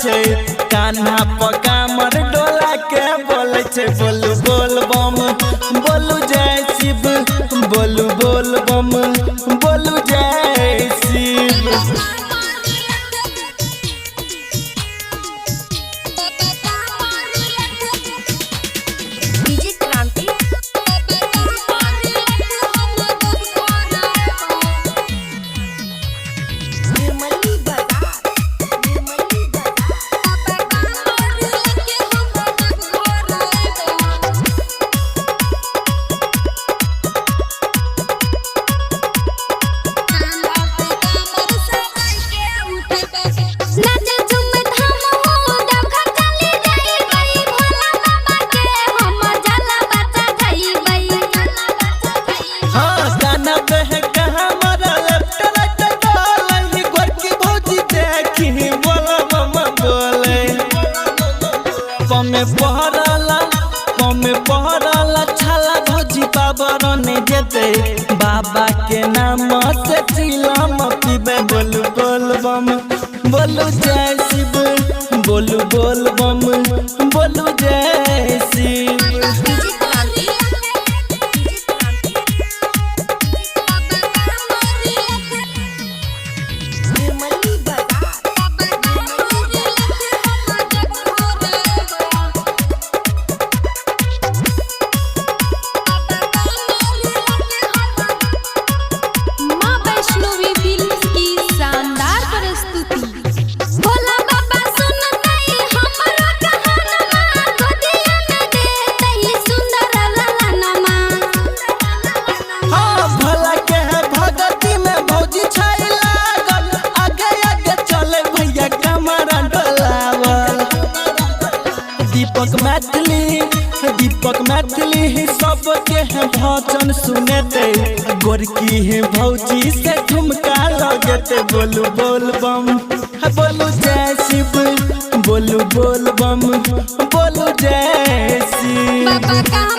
छे कान्हा पकामर डोला के बोले छे बोलू बोल बम बोलू जय शिव बोलू बोल बम बोलू जय शिव। कमे पहरला छाला भौजी पाबरन जेते बाबा के नाम से चिलम पीबे बोलू बोल बम बोलू जय शिव बोलू बोल बम बोलू जय शिव। दीपक मैथिली सबके है भजन सुनते गोरकी है भौजी से ठुमका लगते बोलू बोल बम बोलू जय शिव बोलू बोल बम बोलू जय शिव।